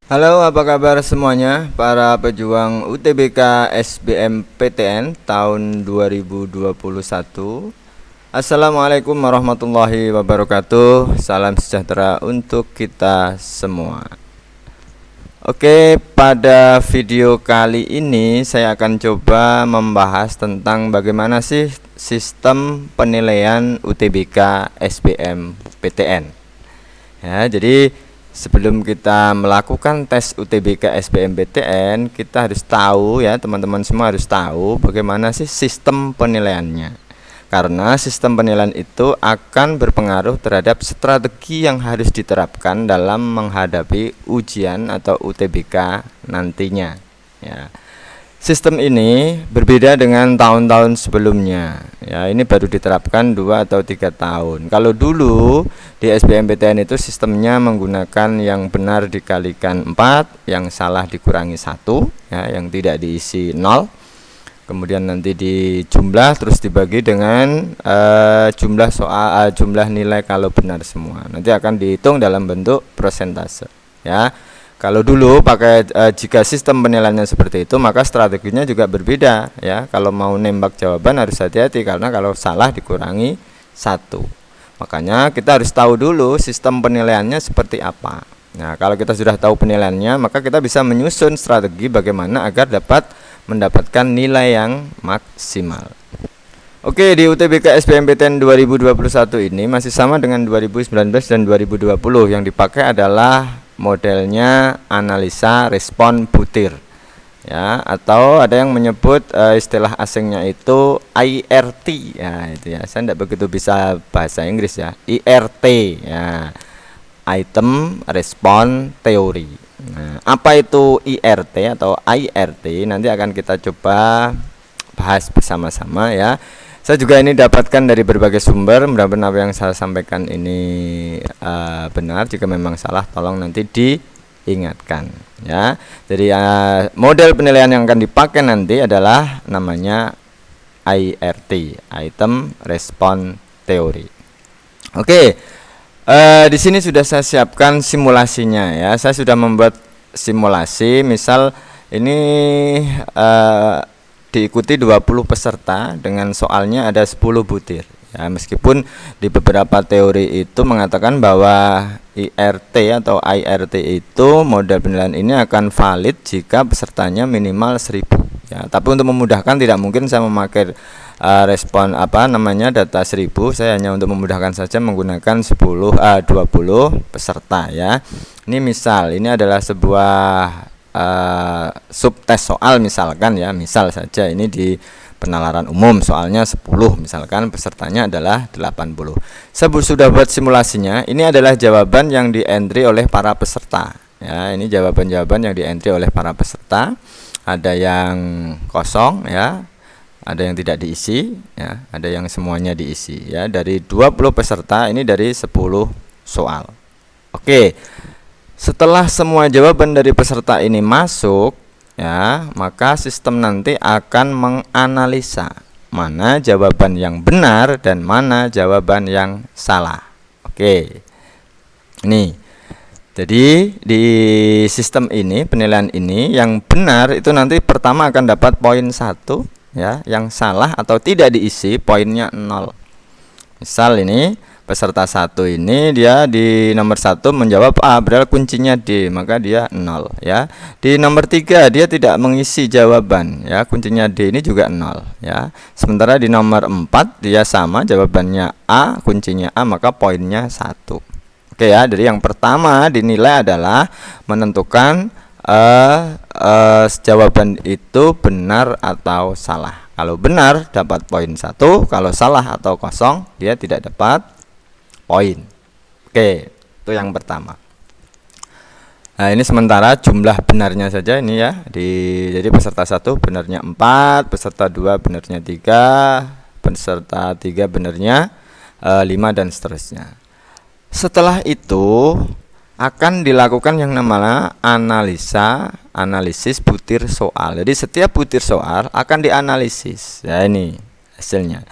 Halo, apa kabar semuanya para pejuang UTBK SBMPTN tahun 2021. Assalamualaikum warahmatullahi wabarakatuh. Salam sejahtera untuk kita semua. Oke, pada video kali ini saya akan coba membahas tentang bagaimana sih sistem penilaian UTBK SBMPTN. Ya, jadi sebelum kita melakukan tes UTBK SBMPTN, kita harus tahu ya, teman-teman semua harus tahu bagaimana sih sistem penilaiannya. Karena sistem penilaian itu akan berpengaruh terhadap strategi yang harus diterapkan dalam menghadapi ujian atau UTBK nantinya. Ya. Sistem ini berbeda dengan tahun-tahun sebelumnya. Ya, ini baru diterapkan 2 atau 3 tahun. Kalau dulu di SBMPTN itu sistemnya menggunakan yang benar dikalikan 4, yang salah dikurangi 1, ya, yang tidak diisi 0. Kemudian nanti dijumlah terus dibagi dengan jumlah soal, jumlah nilai kalau benar semua. Nanti akan dihitung dalam bentuk persentase, ya. Kalau dulu pakai jika sistem penilaiannya seperti itu, maka strateginya juga berbeda ya. Kalau mau nembak jawaban harus hati-hati, karena kalau salah dikurangi 1. Makanya kita harus tahu dulu sistem penilaiannya seperti apa. Nah, kalau kita sudah tahu penilaiannya, maka kita bisa menyusun strategi bagaimana agar dapat mendapatkan nilai yang maksimal. Oke, di UTBK SBMPTN 2021 ini masih sama dengan 2019 dan 2020. Yang dipakai adalah modelnya analisa respon butir, ya, atau ada yang menyebut istilah asingnya itu IRT, ya, itu ya. Saya tidak begitu bisa bahasa Inggris ya. IRT, ya, item respon teori. Nah, apa itu IRT atau IRT? Nanti akan kita coba bahas bersama-sama ya. Saya juga ini dapatkan dari berbagai sumber. Mudah-mudahan apa yang saya sampaikan ini benar. Jika memang salah, tolong nanti diingatkan ya. Jadi model penilaian yang akan dipakai nanti adalah namanya IRT, Item Response Theory. Oke, di sini sudah saya siapkan simulasinya ya. Saya sudah membuat simulasi. Misal ini diikuti 20 peserta dengan soalnya ada 10 butir. Ya, meskipun di beberapa teori itu mengatakan bahwa IRT atau IRT itu model penilaian ini akan valid jika pesertanya minimal 1000. Ya, tapi untuk memudahkan tidak mungkin saya memakai data 1000. Saya hanya untuk memudahkan saja menggunakan 20 peserta ya. Ini misal, ini adalah sebuah subtes soal misalkan ya, misal saja ini di penalaran umum soalnya 10, misalkan pesertanya adalah 80. Saya sudah buat simulasinya. Ini adalah jawaban yang di-entry oleh para peserta ya. Ini jawaban-jawaban yang di-entry oleh para peserta. Ada yang kosong ya, ada yang tidak diisi ya, ada yang semuanya diisi ya. Dari 20 peserta ini dari 10 soal. Oke. Setelah semua jawaban dari peserta ini masuk ya, maka sistem nanti akan menganalisa mana jawaban yang benar dan mana jawaban yang salah. Oke. Ini. Jadi di sistem ini, penilaian ini, yang benar itu nanti pertama akan dapat poin 1 ya, yang salah atau tidak diisi poinnya 0. Misal ini peserta 1 ini dia di nomor 1 menjawab A, berarti kuncinya D, maka dia 0 ya. Di nomor 3 dia tidak mengisi jawaban ya, kuncinya D, ini juga 0 ya. Sementara di nomor 4 dia sama, jawabannya A, kuncinya A, maka poinnya 1. Oke ya, jadi yang pertama dinilai adalah menentukan jawaban itu benar atau salah. Kalau benar dapat poin 1, kalau salah atau kosong dia tidak dapat poin. Oke, itu yang pertama. Nah, ini sementara jumlah benarnya saja ini ya. Jadi peserta 1 benarnya 4, peserta 2 benarnya 3, peserta 3 benarnya 5 dan seterusnya. Setelah itu akan dilakukan yang namanya analisis butir soal. Jadi setiap butir soal akan dianalisis. Ya, ini hasilnya.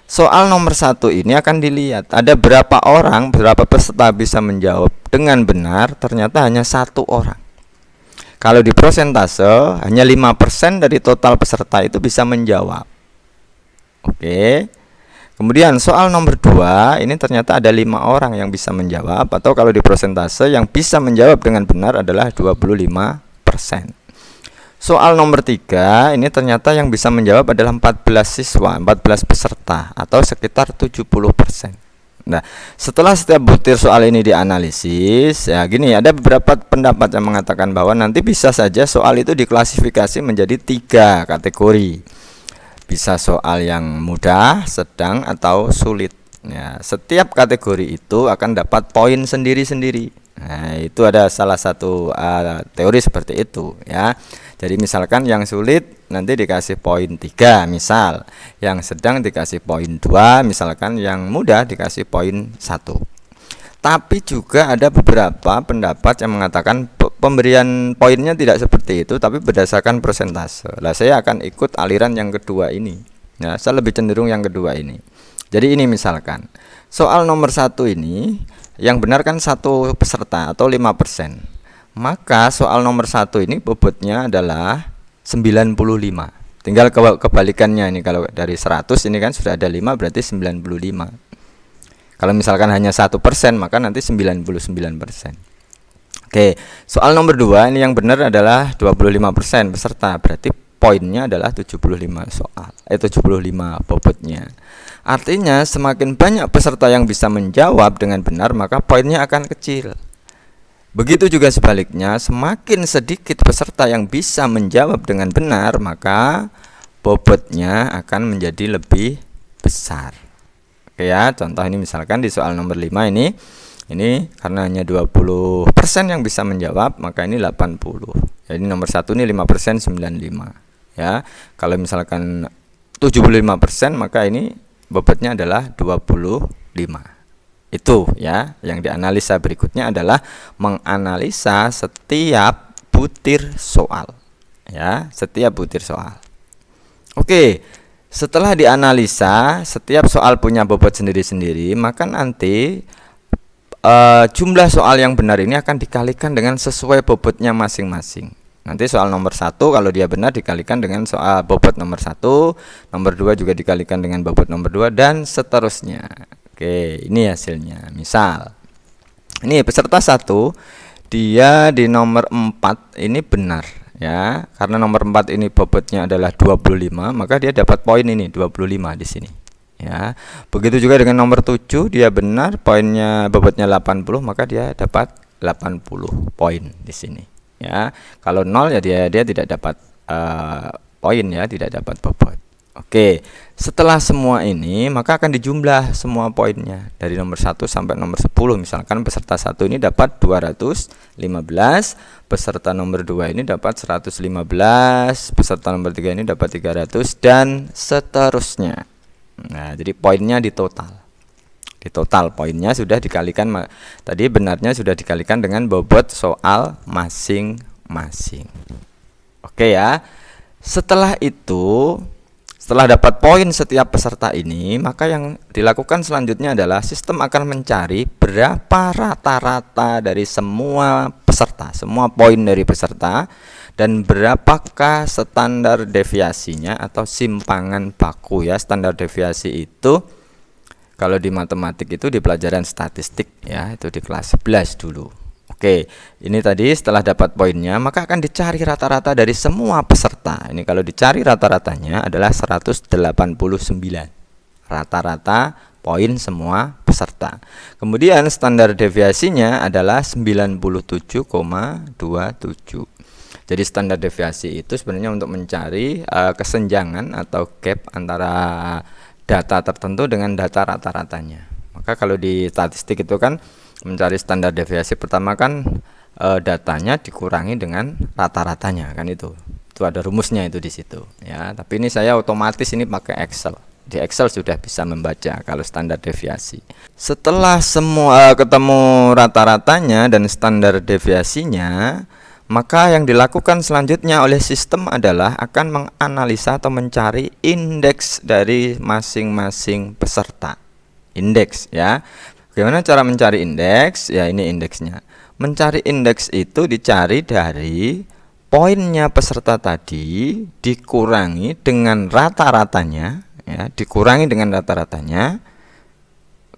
Soal nomor 1 ini akan dilihat ada berapa orang, berapa peserta bisa menjawab dengan benar. Ternyata hanya 1 orang. Kalau di prosentase hanya 5% dari total peserta itu bisa menjawab. Oke. Kemudian soal nomor 2 ini ternyata ada 5 orang yang bisa menjawab, atau kalau di prosentase yang bisa menjawab dengan benar adalah 25%. Soal nomor 3 ini ternyata yang bisa menjawab adalah 14 siswa, 14 peserta, atau sekitar 70%. Nah, setelah setiap butir soal ini dianalisis, ya gini, ada beberapa pendapat yang mengatakan bahwa nanti bisa saja soal itu diklasifikasi menjadi 3 kategori. Bisa soal yang mudah, sedang, atau sulit. Ya, setiap kategori itu akan dapat poin sendiri-sendiri. Nah, itu ada salah satu teori seperti itu, ya. Jadi misalkan yang sulit nanti dikasih poin 3 misal, yang sedang dikasih poin 2, misalkan yang mudah dikasih poin 1. Tapi juga ada beberapa pendapat yang mengatakan pemberian poinnya tidak seperti itu, tapi berdasarkan persentase. Lah saya akan ikut aliran yang kedua ini. Ya, saya lebih cenderung yang kedua ini. Jadi ini misalkan soal nomor 1 ini yang benar kan 1 peserta atau 5%. Maka soal nomor 1 ini bobotnya adalah 95. Tinggal kebalikannya ini, kalau dari 100 ini kan sudah ada 5 berarti 95. Kalau misalkan hanya 1%, maka nanti 99%. Oke, soal nomor 2 ini yang benar adalah 25% peserta, berarti poinnya adalah 75 bobotnya. Artinya semakin banyak peserta yang bisa menjawab dengan benar, maka poinnya akan kecil. Begitu juga sebaliknya, semakin sedikit peserta yang bisa menjawab dengan benar, maka bobotnya akan menjadi lebih besar. Oke ya, contoh ini misalkan di soal nomor 5 ini karena hanya 20% yang bisa menjawab, maka ini 80. Jadi nomor 1 ini 5%, 95. Ya, kalau misalkan 75%, maka ini bobotnya adalah 25. Itu ya, yang dianalisa berikutnya adalah menganalisa setiap butir soal. Ya, setiap butir soal. Oke, setelah dianalisa setiap soal punya bobot sendiri-sendiri, maka nanti jumlah soal yang benar ini akan dikalikan dengan sesuai bobotnya masing-masing. Nanti soal nomor 1 kalau dia benar dikalikan dengan soal bobot nomor 1, nomor 2 juga dikalikan dengan bobot nomor 2, dan seterusnya. Oke, ini hasilnya. Misal, ini peserta 1, dia di nomor 4 ini benar, ya. Karena nomor 4 ini bobotnya adalah 25, maka dia dapat poin ini 25 di sini. Ya. Begitu juga dengan nomor 7, dia benar, poinnya bobotnya 80, maka dia dapat 80 poin di sini. Ya. Kalau 0 ya dia tidak dapat poin, ya, tidak dapat bobot. Oke, setelah semua ini maka akan dijumlah semua poinnya dari nomor 1 sampai nomor 10. Misalkan peserta 1 ini dapat 215, peserta nomor 2 ini dapat 115, peserta nomor 3 ini dapat 300, dan seterusnya. Nah, jadi poinnya di total. Di total poinnya sudah dikalikan, tadi benarnya sudah dikalikan dengan bobot soal masing-masing. Oke ya. Setelah itu, setelah dapat poin setiap peserta ini, maka yang dilakukan selanjutnya adalah sistem akan mencari berapa rata-rata dari semua peserta, semua poin dari peserta, dan berapakah standar deviasinya atau simpangan baku, ya. Standar deviasi itu kalau di matematik itu di pelajaran statistik, ya, itu di kelas 11 dulu. Oke, ini tadi setelah dapat poinnya maka akan dicari rata-rata dari semua peserta. Ini kalau dicari rata-ratanya adalah 189. Rata-rata poin semua peserta. Kemudian standar deviasinya adalah 97,27. Jadi standar deviasi itu sebenarnya untuk mencari kesenjangan atau gap antara data tertentu dengan data rata-ratanya. Maka kalau di statistik itu kan mencari standar deviasi, pertama kan datanya dikurangi dengan rata-ratanya, kan itu ada rumusnya itu di situ, ya. Tapi ini saya otomatis ini pakai Excel. Di Excel sudah bisa membaca kalau standar deviasi. Setelah semua ketemu rata-ratanya dan standar deviasinya, maka yang dilakukan selanjutnya oleh sistem adalah akan menganalisa atau mencari indeks dari masing-masing peserta. Indeks, ya. Bagaimana cara mencari indeks? Ya, ini indeksnya. Mencari indeks itu dicari dari poinnya peserta tadi dikurangi dengan rata-ratanya, ya, dikurangi dengan rata-ratanya.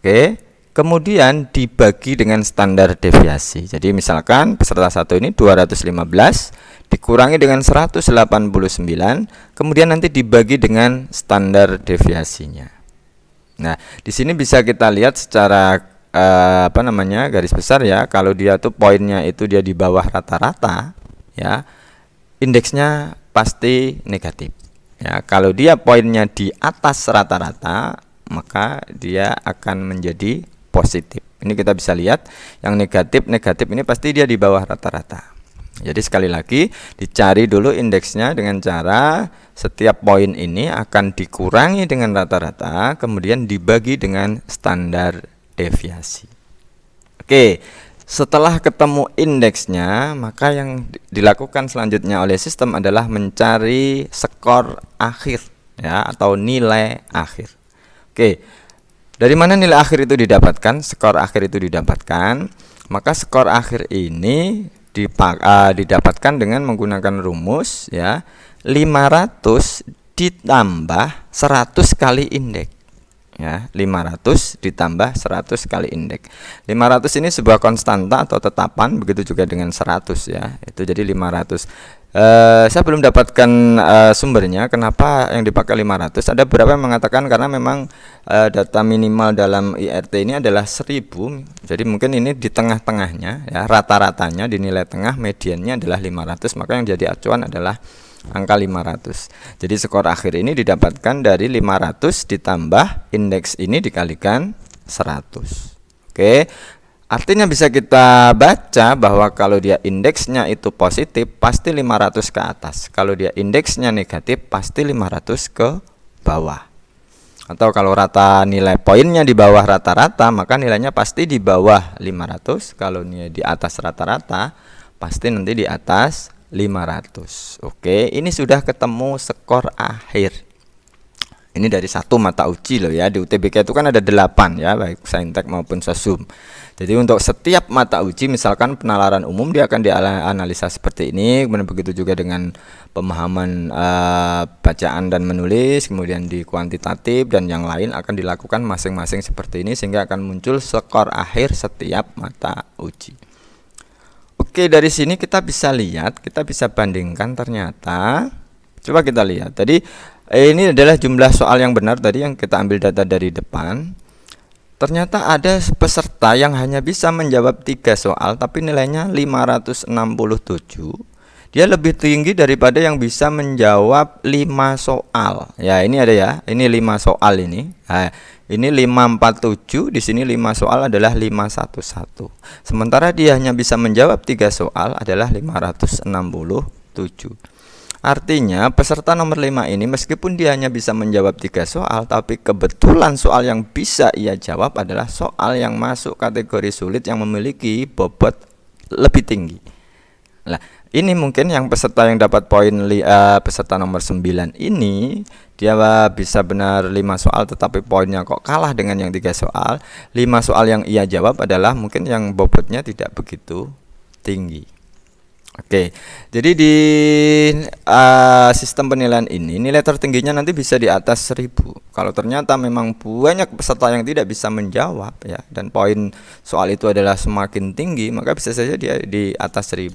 Oke. Kemudian dibagi dengan standar deviasi. Jadi misalkan peserta 1 ini 215 dikurangi dengan 189, kemudian nanti dibagi dengan standar deviasinya. Nah, di sini bisa kita lihat secara garis besar ya, kalau dia tuh poinnya itu dia di bawah rata-rata, ya, indeksnya pasti negatif. Ya, kalau dia poinnya di atas rata-rata, maka dia akan menjadi positif. Ini kita bisa lihat yang negatif ini pasti dia di bawah rata-rata. Jadi sekali lagi dicari dulu indeksnya dengan cara setiap poin ini akan dikurangi dengan rata-rata, kemudian dibagi dengan standar deviasi. Oke, setelah ketemu indeksnya, maka yang dilakukan selanjutnya oleh sistem adalah mencari skor akhir, ya, atau nilai akhir. Oke. Dari mana nilai akhir itu didapatkan? Skor akhir itu didapatkan. Maka skor akhir ini didapatkan dengan menggunakan rumus, ya, 500 ditambah 100 kali indeks. Ya, 500 ditambah 100 kali indeks. 500 ini sebuah konstanta atau tetapan, begitu juga dengan 100, ya. Itu jadi 500. Saya belum dapatkan sumbernya kenapa yang dipakai 500. Ada beberapa yang mengatakan karena memang data minimal dalam IRT ini adalah 1000. Jadi mungkin ini di tengah-tengahnya, ya, rata-ratanya di nilai tengah, mediannya adalah 500, maka yang jadi acuan adalah angka 500. Jadi skor akhir ini didapatkan dari 500 ditambah indeks ini dikalikan 100. Oke. Artinya bisa kita baca bahwa kalau dia indeksnya itu positif, pasti 500 ke atas. Kalau dia indeksnya negatif, pasti 500 ke bawah. Atau kalau rata nilai poinnya di bawah rata-rata, maka nilainya pasti di bawah 500. Kalau nilai di atas rata-rata, pasti nanti di atas 500. Oke, ini sudah ketemu skor akhir. Ini dari satu mata uji loh ya. Di UTBK itu kan ada 8 ya, baik Saintek maupun Sosum. Jadi untuk setiap mata uji, misalkan penalaran umum, dia akan dianalisa seperti ini. Kemudian begitu juga dengan pemahaman bacaan dan menulis, kemudian di kuantitatif dan yang lain akan dilakukan masing-masing seperti ini, sehingga akan muncul skor akhir setiap mata uji. Oke, dari sini kita bisa lihat, kita bisa bandingkan ternyata. Coba kita lihat. Tadi ini adalah jumlah soal yang benar tadi yang kita ambil data dari depan. Ternyata ada peserta yang hanya bisa menjawab 3 soal tapi nilainya 567. Dia lebih tinggi daripada yang bisa menjawab 5 soal. Ya, ini ada ya. Ini 5 soal ini. Nah, ini 547, di sini 5 soal adalah 511. Sementara dia hanya bisa menjawab 3 soal adalah 567. Artinya peserta nomor 5 ini meskipun dia hanya bisa menjawab 3 soal, tapi kebetulan soal yang bisa ia jawab adalah soal yang masuk kategori sulit yang memiliki bobot lebih tinggi. Nah, ini mungkin yang peserta yang dapat poin peserta nomor 9 ini, dia bisa benar 5 soal tetapi poinnya kok kalah dengan yang 3 soal. 5 soal yang ia jawab adalah mungkin yang bobotnya tidak begitu tinggi. Oke, jadi di sistem penilaian ini nilai tertingginya nanti bisa di atas 1000. Kalau ternyata memang banyak peserta yang tidak bisa menjawab ya, dan poin soal itu adalah semakin tinggi, maka bisa saja dia di atas 1000.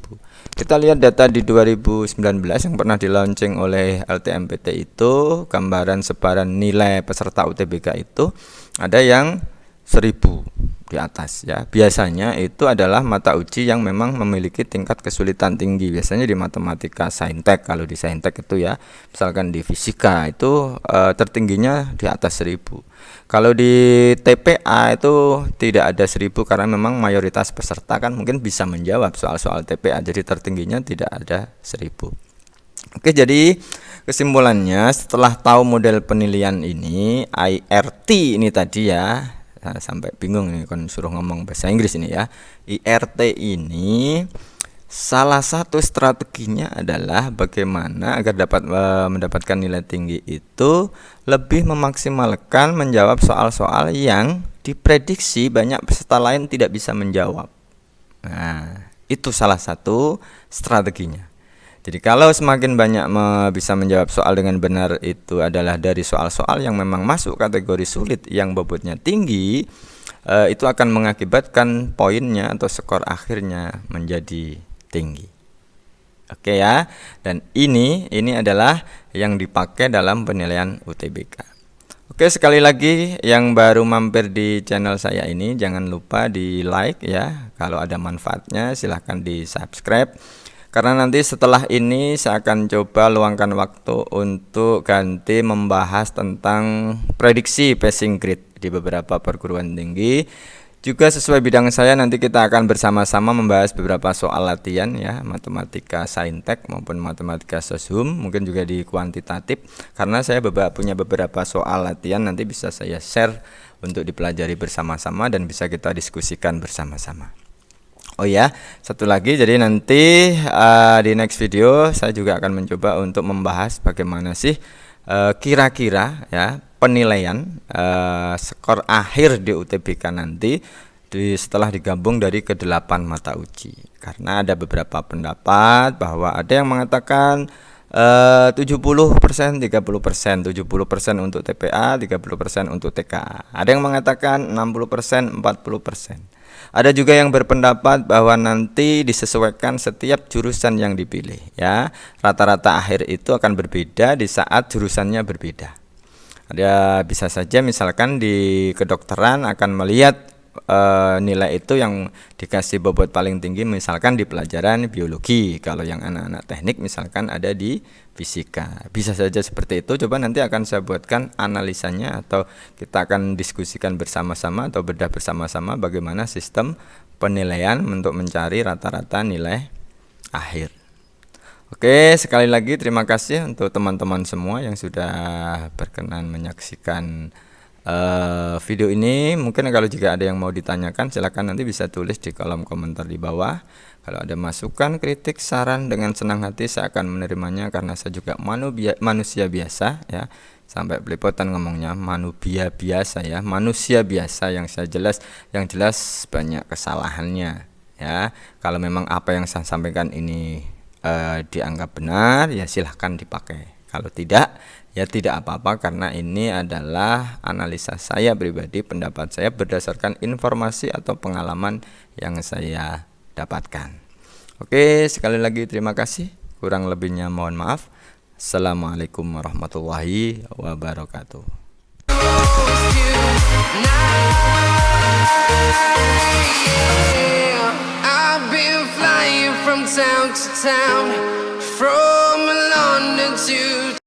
Kita lihat data di 2019 yang pernah di launching oleh LTMPT itu, gambaran sebaran nilai peserta UTBK itu ada yang 1000 di atas ya. Biasanya itu adalah mata uji yang memang memiliki tingkat kesulitan tinggi. Biasanya di matematika Saintek, kalau di Saintek itu ya, misalkan di fisika itu tertingginya di atas 1000. Kalau di TPA itu tidak ada 1000 karena memang mayoritas peserta kan mungkin bisa menjawab soal-soal TPA, jadi tertingginya tidak ada 1000. Oke, jadi kesimpulannya setelah tahu model penilaian ini, IRT ini tadi ya, sampai bingung nih kan suruh ngomong bahasa Inggris ini ya. IRT ini salah satu strateginya adalah bagaimana agar dapat mendapatkan nilai tinggi itu lebih memaksimalkan menjawab soal-soal yang diprediksi banyak peserta lain tidak bisa menjawab. Nah, itu salah satu strateginya. Jadi kalau semakin banyak bisa menjawab soal dengan benar itu adalah dari soal-soal yang memang masuk kategori sulit yang bobotnya tinggi, itu akan mengakibatkan poinnya atau skor akhirnya menjadi tinggi. Oke ya, dan ini adalah yang dipakai dalam penilaian UTBK. Oke, sekali lagi yang baru mampir di channel saya ini jangan lupa di like ya. Kalau ada manfaatnya silahkan di subscribe. Karena nanti setelah ini saya akan coba luangkan waktu untuk ganti membahas tentang prediksi passing grade di beberapa perguruan tinggi. Juga sesuai bidang saya nanti kita akan bersama-sama membahas beberapa soal latihan ya, matematika saintek maupun matematika soshum, mungkin juga di kuantitatif. Karena saya punya beberapa soal latihan nanti bisa saya share untuk dipelajari bersama-sama dan bisa kita diskusikan bersama-sama. Oh ya, satu lagi, jadi nanti di next video saya juga akan mencoba untuk membahas bagaimana sih kira-kira ya penilaian skor akhir di UTBK nanti setelah digabung dari ke-8 mata uji. Karena ada beberapa pendapat bahwa ada yang mengatakan 70%, 30%, 70% untuk TPA, 30% untuk TKA. Ada yang mengatakan 60%, 40%. Ada juga yang berpendapat bahwa nanti disesuaikan setiap jurusan yang dipilih ya. Rata-rata akhir itu akan berbeda di saat jurusannya berbeda. Ada bisa saja misalkan di kedokteran akan melihat nilai itu yang dikasih bobot paling tinggi misalkan di pelajaran biologi. Kalau yang anak-anak teknik misalkan ada di fisika. Bisa saja seperti itu. Coba nanti akan saya buatkan analisanya atau kita akan diskusikan bersama-sama atau bedah bersama-sama bagaimana sistem penilaian untuk mencari rata-rata nilai akhir. Oke, sekali lagi terima kasih untuk teman-teman semua yang sudah berkenan menyaksikan video ini. Mungkin kalau jika ada yang mau ditanyakan silakan nanti bisa tulis di kolom komentar di bawah. Kalau ada masukan, kritik, saran dengan senang hati saya akan menerimanya karena saya juga manusia biasa ya. Sampai belepotan ngomongnya, manusia biasa ya, manusia biasa yang jelas banyak kesalahannya ya. Kalau memang apa yang saya sampaikan ini dianggap benar ya silahkan dipakai. Kalau tidak ya tidak apa-apa karena ini adalah analisa saya pribadi, pendapat saya berdasarkan informasi atau pengalaman yang saya dapatkan. Oke, sekali lagi terima kasih. Kurang lebihnya mohon maaf. Assalamualaikum warahmatullahi wabarakatuh. I've been flying from town to town, from London to